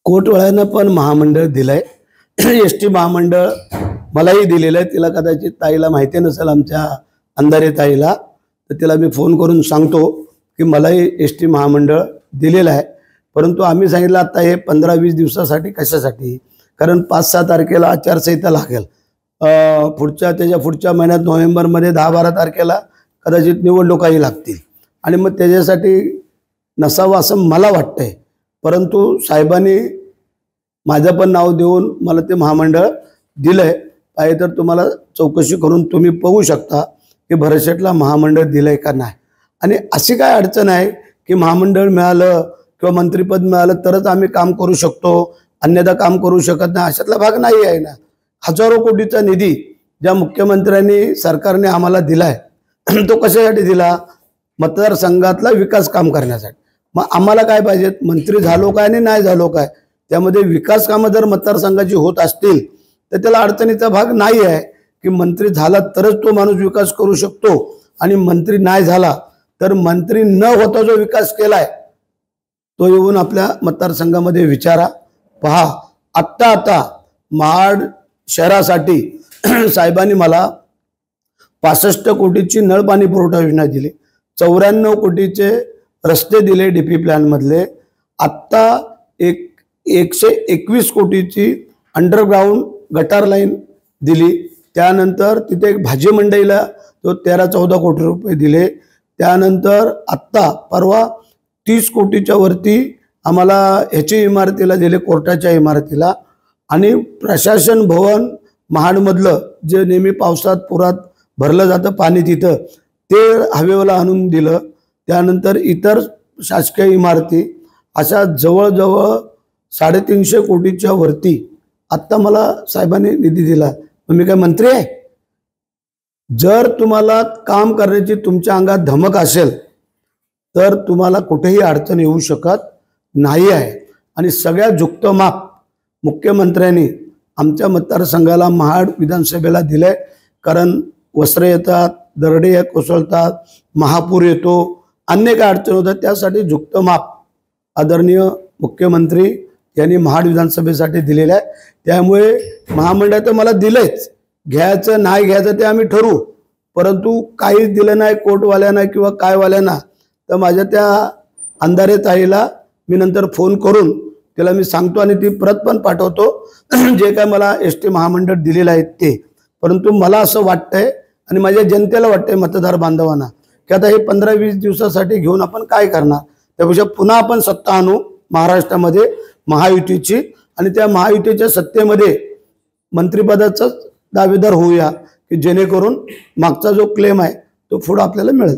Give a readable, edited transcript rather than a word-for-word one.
कोटवाळ्यांना पण महामंडळ दिलंय, एस टी महामंडळ मलाही दिलेलं आहे. तिला कदाचित ताईला माहिती नसेल, आमच्या अंधारे ताईला, तर तिला मी फोन करून सांगतो की मलाही एस टी महामंडळ दिलेलं आहे. परंतु आम्ही सांगितलं आता हे 15-20 दिवसासाठी कशासाठी, कारण 5-6 तारखेला आचारसंहिता लागेल. त्याच्या पुढच्या महिन्यात नोव्हेंबरमध्ये 10-12 तारखेला कदाचित निवडणुकाही लागतील आणि मग त्याच्यासाठी नसावं असं मला वाटतंय. परंतु साहेबांनी माझं पण नाव देऊन मला ते महामंडळ दिलंय. पाहिजे तर तुम्हाला चौकशी करून तुम्ही बघू शकता की भरतशेठला महामंडळ दिलंय का नाही. आणि अशी काय अडचण आहे की महामंडळ मिळालं किंवा मंत्रिपद मिळालं तरच आम्ही काम करू शकतो, अन्यथा काम करू शकत नाही, अशातला भाग नाही आहे ना. हजारो कोटीचा निधी ज्या मुख्यमंत्र्यांनी सरकारने आम्हाला दिलाय तो कशासाठी दिला? मतदारसंघातला विकास काम करण्यासाठी. मग आम्हाला काय पाहिजे? मंत्री झालो काय आणि नाही झालो काय, त्यामध्ये विकास कामं जर मतदारसंघाची होत असतील तर त्याला अडचणीचा भाग नाही आहे की मंत्री झाला तरच तो माणूस विकास करू शकतो आणि मंत्री नाही झाला तर मंत्री न होता जो विकास केलाय तो येऊन आपल्या मतदारसंघामध्ये विचारा. पहा, आता महाड शहरासाठी साहेबांनी मला 65 कोटीची नळपाणी पुरवठा योजना दिली, 94 कोटीचे रस्ते दिले डीपी प्लॅन मधले, आत्ता 121 कोटीची अंडरग्राउंड गटार लाईन दिली. त्यानंतर तिथे एक भाजी मंडईला तो 13-14 कोटी रुपये दिले. त्यानंतर आत्ता परवा 30 कोटीच्या वरती आम्हाला ह्याची इमारतीला दिले, कोर्टाच्या इमारतीला. आणि प्रशासन भवन महाडमधलं जे नेहमी पावसात पुरात भरलं जातं पाणी तिथं, ते हवेला आणून दिलं. त्यानंतर इतर शासकीय इमारती अशा जवळजवळ 350 कोटीच्या वरती आत्ता मला साहेबांनी निधी दिला. मी काय मंत्री आहे? जर तुम्हाला काम करण्याची तुमच्या अंगात धमक असेल तर तुम्हाला कुठेही अडचण येऊ शकत नाही आहे. आणि सगळ्यात झुकतं माप मुख्यमंत्र्यांनी आमच्या मतदारसंघाला महाड विधानसभेला दिलंय. कारण वस्त्र येतात, दरडे कोसळतात, महापूर येतो, अन्य काय अडचण होतात, त्यासाठी झुकतं माप आदरणीय मुख्यमंत्री यांनी महाड विधानसभेसाठी दिलेलं आहे. त्यामुळे महामंडळ तर मला दिलंच, घ्यायचं नाही घ्यायचं ते आम्ही ठरवू. परंतु काहीच दिलं नाही कोर्टवाल्यांना किंवा कायवाल्यांना तर माझ्या त्या अंधारे ताईला मी नंतर फोन करून तिला मी सांगतो आणि ती प्रत पण पाठवतो जे काय मला एस टी महामंडळ दिलेलं आहे ते. परंतु मला असं वाटतंय आणि माझ्या जनतेला वाटतंय, मतदार बांधवांना, की आता हे 15-20 दिवसासाठी घेऊन आपण काय करणार. त्यापेक्षा पुन्हा आपण सत्ता आणू महाराष्ट्रामध्ये महायुतीची आणि त्या महायुतीच्या सत्तेमध्ये मंत्रिपदाचाच दावेदार होऊया की जेणेकरून मागचा जो क्लेम आहे तो पुढं आपल्याला मिळेल.